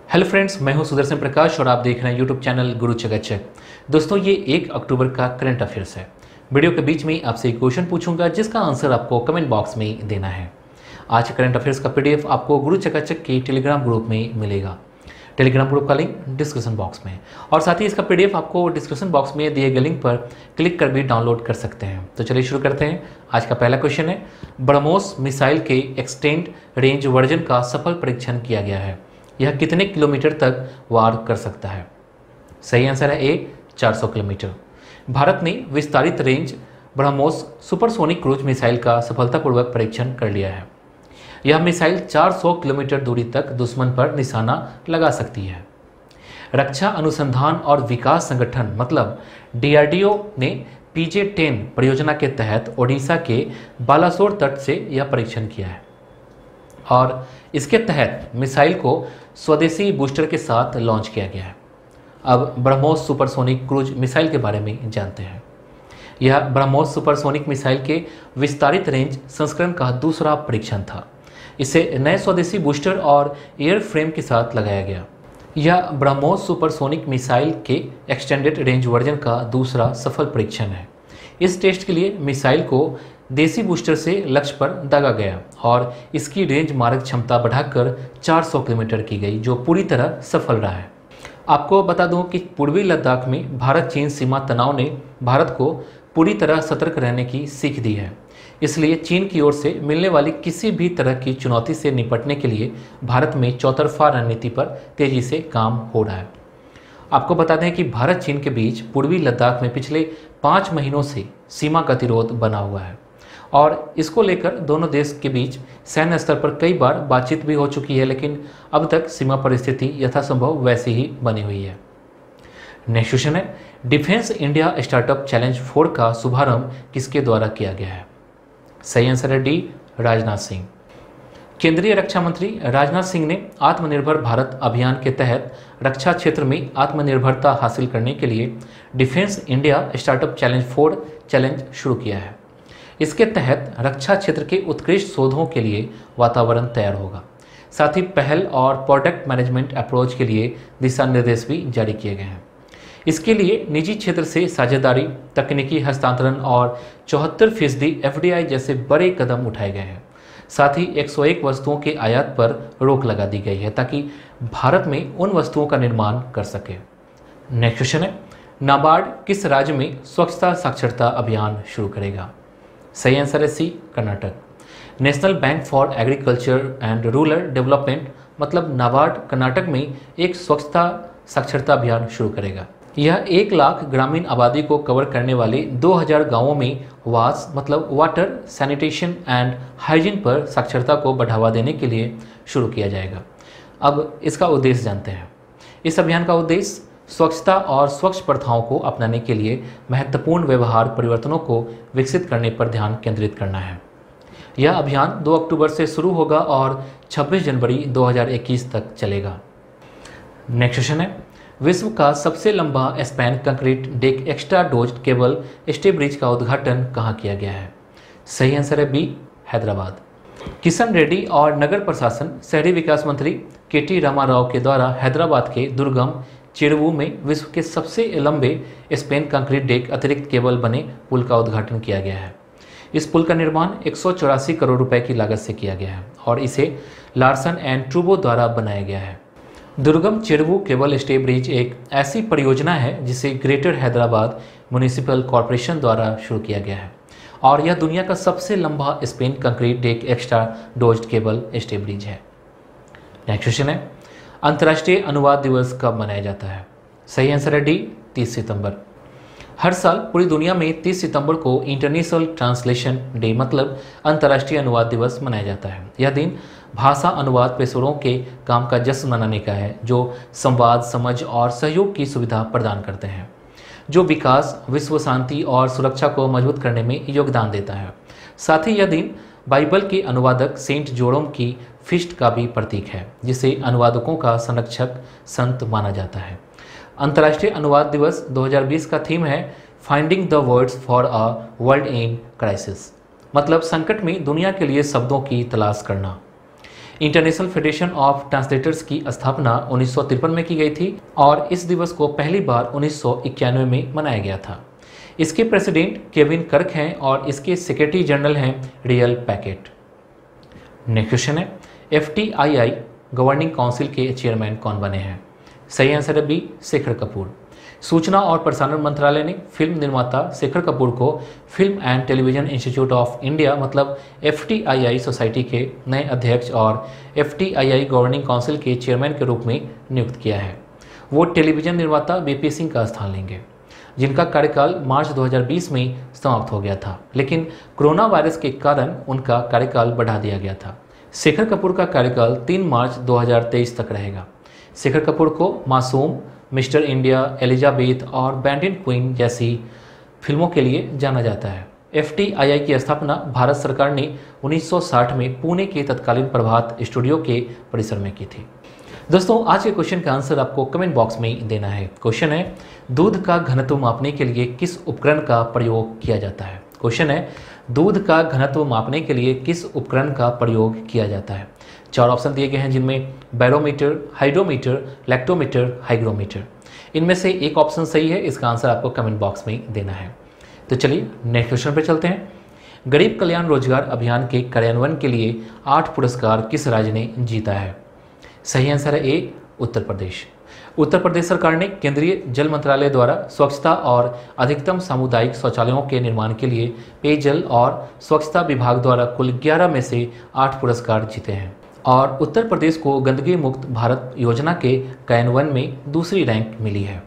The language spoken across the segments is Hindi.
हेलो फ्रेंड्स, मैं हूं सुदर्शन प्रकाश और आप देख रहे हैं यूट्यूब चैनल गुरु चकाचक। दोस्तों, ये 1 अक्टूबर का करंट अफेयर्स है। वीडियो के बीच में आपसे एक क्वेश्चन पूछूंगा जिसका आंसर आपको कमेंट बॉक्स में देना है। आज करंट अफेयर्स का पीडीएफ आपको गुरु चकाचक के टेलीग्राम ग्रुप में मिलेगा। टेलीग्राम ग्रुप का लिंक डिस्क्रिप्शन बॉक्स में है और साथ ही इसका पीडीएफ आपको डिस्क्रिप्शन बॉक्स में दिए गए लिंक पर क्लिक कर भी डाउनलोड कर सकते हैं। तो चलिए शुरू करते हैं। आज का पहला क्वेश्चन है, ब्रह्मोस मिसाइल के एक्सटेंड रेंज वर्जन का सफल परीक्षण किया गया है। यह कितने किलोमीटर तक वार कर सकता है? सही आंसर है ए, 400 किलोमीटर। भारत ने विस्तारित range BrahMos supersonic cruise missile का सफलतापूर्वक परीक्षण कर लिया है। यह मिसाइल 400 किलोमीटर दूरी तक दुश्मन पर निशाना लगा सकती है। रक्षा अनुसंधान और विकास संगठन मतलब डीआरडीओ ने PJ-10 परियोजना के तहत ओडिशा के बालासोर तट से यह परीक्षण किया है और इसके तहत मिसाइल को स्वदेशी बूस्टर के साथ लॉन्च किया गया है। अब ब्रह्मोस सुपरसोनिक क्रूज मिसाइल के बारे में जानते हैं। यह ब्रह्मोस सुपरसोनिक मिसाइल के विस्तारित रेंज संस्करण का दूसरा परीक्षण था। इसे नए स्वदेशी बूस्टर और एयर फ्रेम के साथ लगाया गया। यह ब्रह्मोस सुपरसोनिक मिसाइल के एक्सटेंडेड रेंज वर्जन का दूसरा सफल परीक्षण है। इस टेस्ट के लिए मिसाइल को देसी बूस्टर से लक्ष्य पर दागा गया और इसकी रेंज मारक क्षमता बढ़ाकर 400 किलोमीटर की गई, जो पूरी तरह सफल रहा है। आपको बता दूं कि पूर्वी लद्दाख में भारत चीन सीमा तनाव ने भारत को पूरी तरह सतर्क रहने की सीख दी है। इसलिए चीन की ओर से मिलने वाली किसी भी तरह की चुनौती से निपटने के लिए भारत में चौतरफा रणनीति पर तेजी से काम हो रहा है। आपको बता दें कि भारत चीन के बीच पूर्वी लद्दाख में पिछले 5 महीनों से सीमा गतिरोध बना हुआ है और इसको लेकर दोनों देश के बीच सैन्य स्तर पर कई बार बातचीत भी हो चुकी है, लेकिन अब तक सीमा परिस्थिति यथासंभव वैसी ही बनी हुई है। नेक्स्ट क्वेश्चन है, डिफेंस इंडिया स्टार्टअप चैलेंज 4 का शुभारंभ किसके द्वारा किया गया है? सही आंसर है डी, राजनाथ सिंह। केंद्रीय रक्षा मंत्री राजनाथ सिंह ने आत्मनिर्भर भारत अभियान के तहत रक्षा क्षेत्र में आत्मनिर्भरता हासिल करने के लिए defence India startup challenge 4 challenge शुरू किया है। इसके तहत रक्षा क्षेत्र के उत्कृष्ट शोधों के लिए वातावरण तैयार होगा। साथ ही पहल और प्रोडक्ट मैनेजमेंट अप्रोच के लिए दिशा निर्देश भी जारी किए गए हैं। इसके लिए निजी क्षेत्र से साझेदारी, तकनीकी हस्तांतरण और 74% FDI जैसे बड़े कदम उठाए गए हैं। साथ ही 101 वस्तुओं के आयात पर रोक लगा दी गई है ताकि भारत में उन वस्तुओं का निर्माण कर सके। नेक्स्ट क्वेश्चन है, नाबार्ड किस राज्य में स्वच्छता साक्षरता अभियान शुरू करेगा? सही आंसर है C, Karnataka. National bank for agriculture and rural development मतलब नाबार्ड कर्नाटक में एक स्वच्छता साक्षरता अभियान शुरू करेगा। यह 1 लाख ग्रामीण आबादी को कवर करने वाले 2000 गांवों में वास मतलब वाटर, सैनिटेशन एंड हाइजीन पर साक्षरता को बढ़ावा देने के लिए शुरू किया जाएगा। अब इसका उद्देश्य जानते हैं। इस अभियान का उद्देश्य स्वच्छता और स्वच्छ प्रथाओं को अपनाने के लिए महत्वपूर्ण व्यवहार परिवर्तनों को विकसित करने पर ध्यान केंद्रित करना है। यह अभियान 2 अक्टूबर से शुरू होगा और 26 जनवरी 2021 तक चलेगा। नेक्स्ट क्वेश्चन है, विश्व का सबसे लंबा span concrete deck extra dose cable stay bridge का उद्घाटन कहाँ किया गया है? सही आंसर है बी, हैदराबाद। किशन रेड्डी और नगर प्रशासन शहरी विकास मंत्री KT रामाराव के द्वारा हैदराबाद के दुर्गम चिरवू में विश्व के सबसे लंबे स्पैन कंक्रीट डेक अतिरिक्त केबल बने पुल का उद्घाटन किया गया है। इस पुल का निर्माण 184 करोड़ रुपए की लागत से किया गया है और इसे लार्सन एंड ट्रूबो द्वारा बनाया गया है। दुर्गम चिरवू केबल स्टे ब्रिज एक ऐसी परियोजना है जिसे ग्रेटर हैदराबाद म्युनिसिपल कॉरपोरेशन द्वारा शुरू किया गया है और यह दुनिया का सबसे लंबा span concrete deck extra dozed cable stay bridge है। नेक्स्ट क्वेश्चन है, अंतर्राष्ट्रीय अनुवाद दिवस कब मनाया जाता है? सही आंसर है डी, 30 सितंबर। हर साल पूरी दुनिया में 30 सितंबर को इंटरनेशनल ट्रांसलेशन डे मतलब अंतर्राष्ट्रीय अनुवाद दिवस मनाया जाता है। यह दिन भाषा अनुवाद पेशेवरों के काम का जश्न मनाने का है जो संवाद, समझ और सहयोग की सुविधा प्रदान करते हैं, जो विकास, विश्व शांति और सुरक्षा को मजबूत करने में योगदान देता है। साथ ही यह दिन बाइबल के अनुवादक सेंट जोरोम की फीस्ट का भी प्रतीक है, जिसे अनुवादकों का संरक्षक संत माना जाता है। अंतर्राष्ट्रीय अनुवाद दिवस 2020 का थीम है finding the words for a world in crisis मतलब संकट में दुनिया के लिए शब्दों की तलाश करना। इंटरनेशनल फेडरेशन ऑफ ट्रांसलेटर्स की स्थापना 1953 में की गई थी और इस दिवस को पहली बार 1991 में मनाया गया था। इसके प्रेसिडेंट केविन कर्क हैं और इसके सेक्रेटरी जनरल हैं रियल पैकेट। नेक्स्ट क्वेश्चन है, FTII गवर्निंग काउंसिल के चेयरमैन कौन बने हैं? सही आंसर है बी, शेखर कपूर। सूचना और प्रसारण मंत्रालय ने फिल्म निर्माता शेखर कपूर को film and television institute of India मतलब FTII सोसाइटी के नए अध्यक्ष और FTII गवर्निंग काउंसिल के चेयरमैन के रूप में नियुक्त किया है। वो टेलीविजन निर्माता BP सिंह का स्थान लेंगे, जिनका कार्यकाल मार्च 2020 में समाप्त हो गया था, लेकिन कोरोना वायरस के कारण उनका कार्यकाल बढ़ा दिया गया था। शेखर कपूर का कार्यकाल 3 मार्च 2023 तक रहेगा। शेखर कपूर को मासूम, मिस्टर इंडिया, एलिजाबेथ और बैंडिन क्वीन जैसी फिल्मों के लिए जाना जाता है। FTII की स्थापना भारत सरकार ने 1960 में पुणे के तत्कालीन प्रभात स्टूडियो के परिसर में की थी। दोस्तों, आज के क्वेश्चन का आंसर आपको कमेंट बॉक्स में देना है। क्वेश्चन है, दूध का घनत्व मापने के लिए किस उपकरण का प्रयोग किया जाता है? क्वेश्चन है, दूध का घनत्व मापने के लिए किस उपकरण का प्रयोग किया जाता है? 4 ऑप्शन दिए गए हैं, जिनमें बैरोमीटर, हाइड्रोमीटर, लैक्टोमीटर, हाइग्रोमीटर। इनमें से एक ऑप्शन सही है, इसका आंसर आपको कमेंट बॉक्स में देना है। तो चलिए नेक्स्ट क्वेश्चन पे चलते हैं। गरीब कल्याण रोजगार अभियान के कार्यान्वयन के लिए 8 पुरस्कार किस राज्य ने जीता है? सही आंसर है ए, उत्तर प्रदेश। उत्तर प्रदेश सरकार ने केंद्रीय जल मंत्रालय द्वारा स्वच्छता और अधिकतम सामुदायिक शौचालयों के निर्माण के लिए पेयजल और स्वच्छता विभाग द्वारा कुल 11 में से 8 पुरस्कार जीते हैं और उत्तर प्रदेश को गंदगी मुक्त भारत योजना के कार्यान्वयन में दूसरी रैंक मिली है।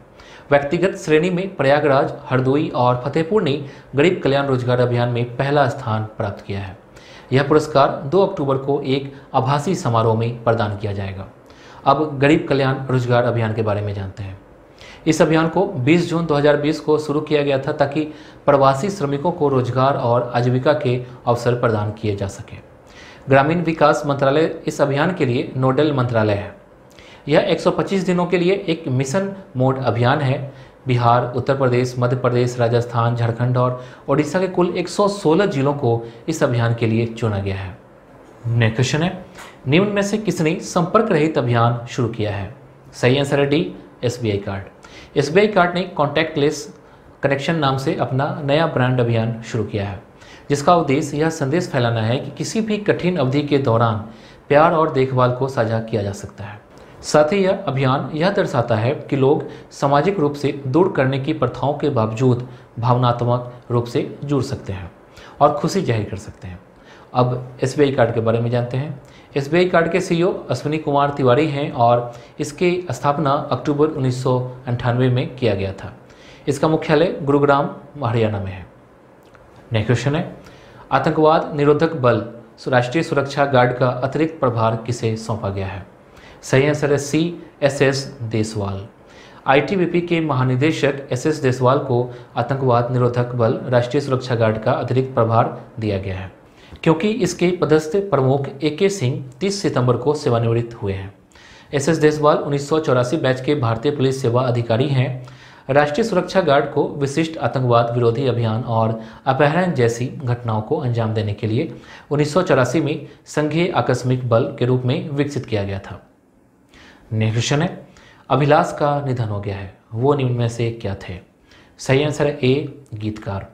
व्यक्तिगत श्रेणी में प्रयागराज, हरदोई और फतेहपुर ने गरीब कल्याण रोजगार अभियान में पहला स्थान प्राप्त किया है। यह पुरस्कार 2 अक्टूबर को एक आभासी समारोह में प्रदान किया जाएगा। अब गरीब कल्याण रोजगार अभियान के बारे में जानते हैं। इस अभियान को 20 जून 2020 को शुरू किया गया था ताकि प्रवासी श्रमिकों को रोजगार और आजीविका के अवसर प्रदान किए जा सके। ग्रामीण विकास मंत्रालय इस अभियान के लिए नोडल मंत्रालय है। यह 125 दिनों के लिए एक मिशन मोड अभियान है। बिहार, उत्तर प्रदेश, मध्य प्रदेश, राजस्थान, झारखंड और ओडिशा के कुल 116 जिलों को इस अभियान के लिए चुना गया है। नेक्स्ट क्वेश्चन है, निम्न में से किसने संपर्क रहित अभियान शुरू किया है? सही आंसर है D, SBI card. SBI card ने कॉन्टैक्टलेस कनेक्शन नाम से अपना नया ब्रांड अभियान शुरू किया है, जिसका उद्देश्य यह संदेश फैलाना है कि किसी भी कठिन अवधि के दौरान प्यार और देखभाल को साझा किया जा सकता है। साथ ही यह अभियान यह दर्शाता है कि लोग सामाजिक रूप से दूर करने की प्रथाओं के बावजूद भावनात्मक रूप से जुड़ सकते हैं और खुशी जाहिर कर सकते हैं। अब SBI कार्ड के बारे में जानते हैं। SBI कार्ड के CEO अश्विनी कुमार तिवारी हैं और इसकी स्थापना अक्टूबर 1998 में किया गया था। इसका मुख्यालय गुरुग्राम, हरियाणा में है। नेक्स्ट क्वेश्चन है, आतंकवाद निरोधक बल राष्ट्रीय सुरक्षा गार्ड का अतिरिक्त प्रभार किसे सौंपा गया है? सही आंसर है सी, SS देसवाल। ITBP के महानिदेशक SS देसवाल को आतंकवाद निरोधक बल राष्ट्रीय सुरक्षा गार्ड का अतिरिक्त प्रभार दिया गया है, क्योंकि इसके पदस्थ प्रमुख AK सिंह 30 सितंबर को सेवानिवृत्त हुए हैं। SS देसवाल 1984 बैच के भारतीय पुलिस सेवा अधिकारी हैं। राष्ट्रीय सुरक्षा गार्ड को विशिष्ट आतंकवाद विरोधी अभियान और अपहरण जैसी घटनाओं को अंजाम देने के लिए 1984 में संघीय आकस्मिक बल के रूप में विकसित किया गया था। नेक्स्ट क्वेश्चन है, अभिलाष का निधन हो गया है, वो निम्न में से क्या थे? सही आंसर है ए, गीतकार।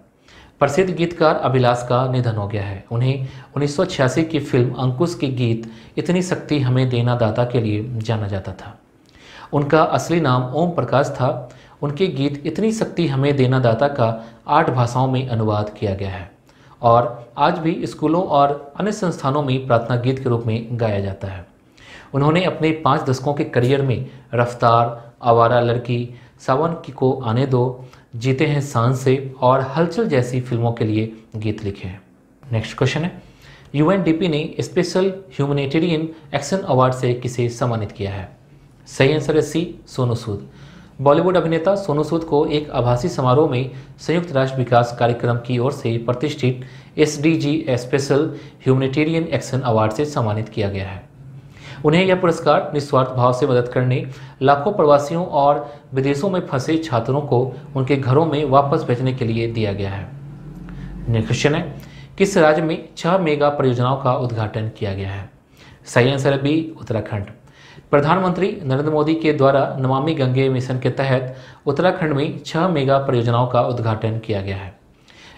प्रसिद्ध गीतकार अभिलाष का निधन हो गया है। उन्हें 1986 की फिल्म अंकुश के गीत इतनी शक्ति हमें देना दाता के लिए जाना जाता था। उनका असली नाम ओम प्रकाश था। उनके गीत इतनी शक्ति हमें देना दाता का 8 भाषाओं में अनुवाद किया गया है और आज भी स्कूलों और अन्य संस्थानों में प्रार्थना गीत के रूप में गाया जाता है। उन्होंने अपने 5 दशकों के करियर में रफ्तार, आवारा लड़की, सावन को आने दो, जीते हैं शान से और हलचल जैसी फिल्मों के लिए गीत लिखे हैं। नेक्स्ट क्वेश्चन है, UNDP ने स्पेशल ह्यूमैनिटेरियन एक्शन अवार्ड से किसे सम्मानित किया है? सही आंसर है सी, सोनू सूद। बॉलीवुड अभिनेता सोनू सूद को एक आभासी समारोह में संयुक्त राष्ट्र विकास कार्यक्रम की ओर से प्रतिष्ठित SDG special humanitarian action award से सम्मानित किया गया है। उन्हें यह पुरस्कार निस्वार्थ भाव से मदद करने, लाखों प्रवासियों और विदेशों में फंसे छात्रों को उनके घरों में वापस भेजने के लिए दिया गया है। नेक्स्ट क्वेश्चन है, किस राज्य में 6 मेगा परियोजनाओं का उद्घाटन किया गया है? सही आंसर है बी, उत्तराखंड। प्रधानमंत्री नरेंद्र मोदी के द्वारा नमामि गंगे मिशन के तहत उत्तराखंड में 6 मेगा परियोजनाओं का उद्घाटन किया गया है।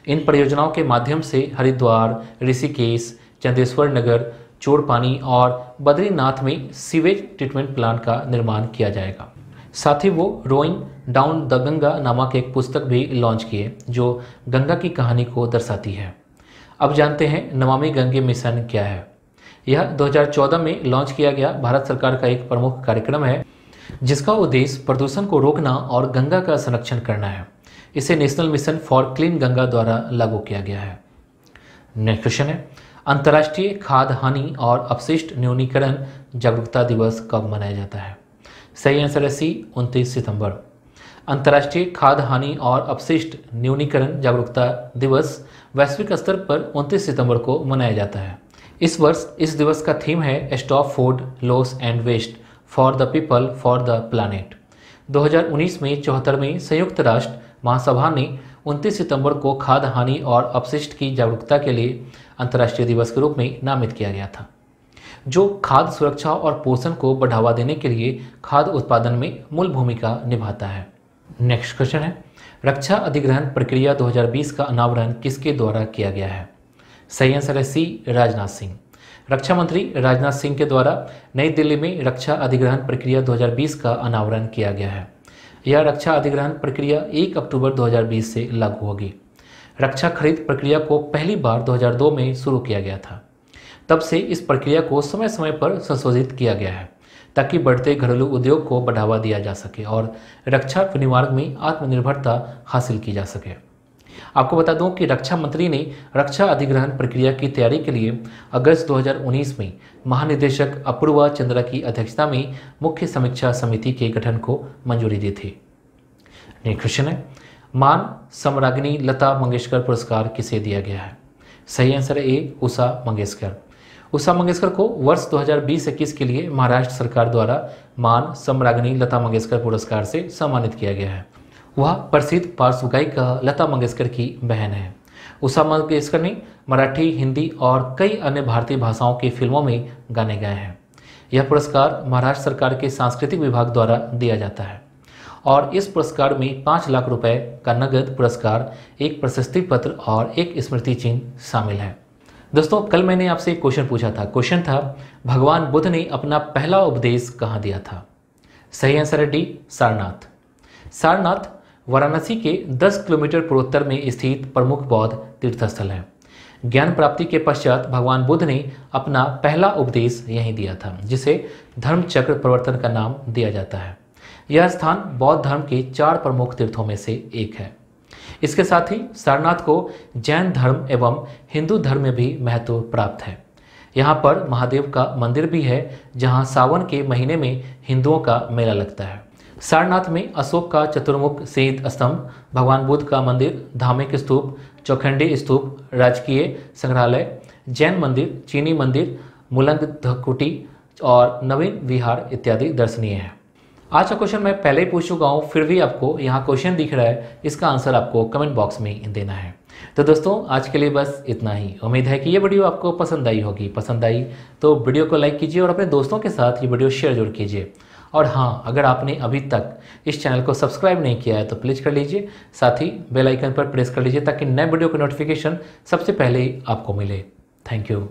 इन परियोजनाओं के माध्यम से हरिद्वार, ऋषिकेश, चंदेश्वर नगर, चोड़पानी और बद्रीनाथ में सीवेज ट्रीटमेंट प्लांट का निर्माण किया जाएगा। साथ ही वो रोइंग डाउन द गंगा नामक एक पुस्तक भी लॉन्च किए जो गंगा की कहानी को दर्शाती है। अब जानते हैं नमामि गंगे मिशन क्या है। यह 2014 में लॉन्च किया गया भारत सरकार का एक प्रमुख कार्यक्रम है जिसका उद्देश्य प्रदूषण को रोकना और गंगा का संरक्षण करना है। इसे national mission for clean Ganga द्वारा लागू किया गया है। नेक्स्ट क्वेश्चन है, अंतर्राष्ट्रीय खाद्य हानि और अपशिष्ट न्यूनीकरण जागरूकता दिवस कब मनाया जाता है? सही आंसर है सी, 29 सितंबर। अंतर्राष्ट्रीय खाद्य हानि और अपशिष्ट न्यूनीकरण जागरूकता दिवस वैश्विक स्तर पर 29 सितंबर को मनाया जाता है। इस वर्ष इस दिवस का थीम है stop food loss and waste for the people for the planet. 2019 में 74वें संयुक्त राष्ट्र महासभा ने 29 सितंबर को खाद्य हानि और अपशिष्ट की जागरूकता के लिए अंतर्राष्ट्रीय दिवस के रूप में नामित किया गया था, जो खाद्य सुरक्षा और पोषण को बढ़ावा देने के लिए खाद्य उत्पादन में मूल भूमिका निभाता है। नेक्स्ट क्वेश्चन है, रक्षा अधिग्रहण प्रक्रिया 2020 का अनावरण किसके द्वारा किया गया है? सही आंसर है सी, राजनाथ सिंह। रक्षा मंत्री राजनाथ सिंह के द्वारा नई दिल्ली में रक्षा अधिग्रहण प्रक्रिया 2020 का अनावरण किया गया है। यह रक्षा अधिग्रहण प्रक्रिया 1 अक्टूबर 2020 से लागू होगी। रक्षा खरीद प्रक्रिया को पहली बार 2002 में शुरू किया गया था। तब से इस प्रक्रिया को समय समय पर संशोधित किया गया है ताकि बढ़ते घरेलू उद्योग को बढ़ावा दिया जा सके और रक्षा विनिर्माण में आत्मनिर्भरता हासिल की जा सके। आपको बता दूं कि रक्षा मंत्री ने रक्षा अधिग्रहण प्रक्रिया की तैयारी के लिए अगस्त 2019 में महानिदेशक अपूर्वा चंद्रा की अध्यक्षता में मुख्य समीक्षा समिति के गठन को मंजूरी दी थी। नेक्स्ट क्वेश्चन है, मान सम्राज्ञी लता मंगेशकर पुरस्कार किसे दिया गया है? सही आंसर है ए, उषा मंगेशकर। उषा मंगेशकर को वर्ष 2020-21 के लिए महाराष्ट्र सरकार द्वारा मान सम्राज्ञी लता मंगेशकर पुरस्कार से सम्मानित किया गया है। वह प्रसिद्ध पार्श्व गायिका लता मंगेशकर की बहन है। उषा मंगेशकर ने मराठी, हिंदी और कई अन्य भारतीय भाषाओं की फिल्मों में गाने गाए हैं। यह पुरस्कार महाराष्ट्र सरकार के सांस्कृतिक विभाग द्वारा दिया जाता है और इस पुरस्कार में 5 लाख रुपए का नगद पुरस्कार, एक प्रशस्ति पत्र और एक स्मृति चिन्ह शामिल है। दोस्तों, कल मैंने आपसे एक क्वेश्चन पूछा था। क्वेश्चन था, भगवान बुद्ध ने अपना पहला उपदेश कहाँ दिया था? सही आंसर है डी, सारनाथ। सारनाथ वाराणसी के 10 किलोमीटर पूर्वोत्तर में स्थित प्रमुख बौद्ध तीर्थस्थल है। ज्ञान प्राप्ति के पश्चात भगवान बुद्ध ने अपना पहला उपदेश यहीं दिया था, जिसे धर्म चक्र प्रवर्तन का नाम दिया जाता है। यह स्थान बौद्ध धर्म के 4 प्रमुख तीर्थों में से एक है। इसके साथ ही सारनाथ को जैन धर्म एवं हिंदू धर्म में भी महत्व प्राप्त है। यहाँ पर महादेव का मंदिर भी है, जहाँ सावन के महीने में हिंदुओं का मेला लगता है। सारनाथ में अशोक का चतुर्मुख सिद्ध स्तंभ, भगवान बुद्ध का मंदिर, धार्मिक स्तूप, चौखंडी स्तूप, राजकीय संग्रहालय, जैन मंदिर, चीनी मंदिर, मुलंगधकुटी और नवीन विहार इत्यादि दर्शनीय है। आज का क्वेश्चन मैं पहले ही पूछ चुका हूँ, फिर भी आपको यहाँ क्वेश्चन दिख रहा है, इसका आंसर आपको कमेंट बॉक्स में देना है। तो दोस्तों, आज के लिए बस इतना ही। उम्मीद है कि ये वीडियो आपको पसंद आई होगी। पसंद आई तो वीडियो को लाइक कीजिए और अपने दोस्तों के साथ ये वीडियो शेयर जरूर कीजिए। और हाँ, अगर आपने अभी तक इस चैनल को सब्सक्राइब नहीं किया है तो प्लीज़ कर लीजिए। साथ ही बेल आइकन पर प्रेस कर लीजिए ताकि नए वीडियो का नोटिफिकेशन सबसे पहले आपको मिले। Thank you.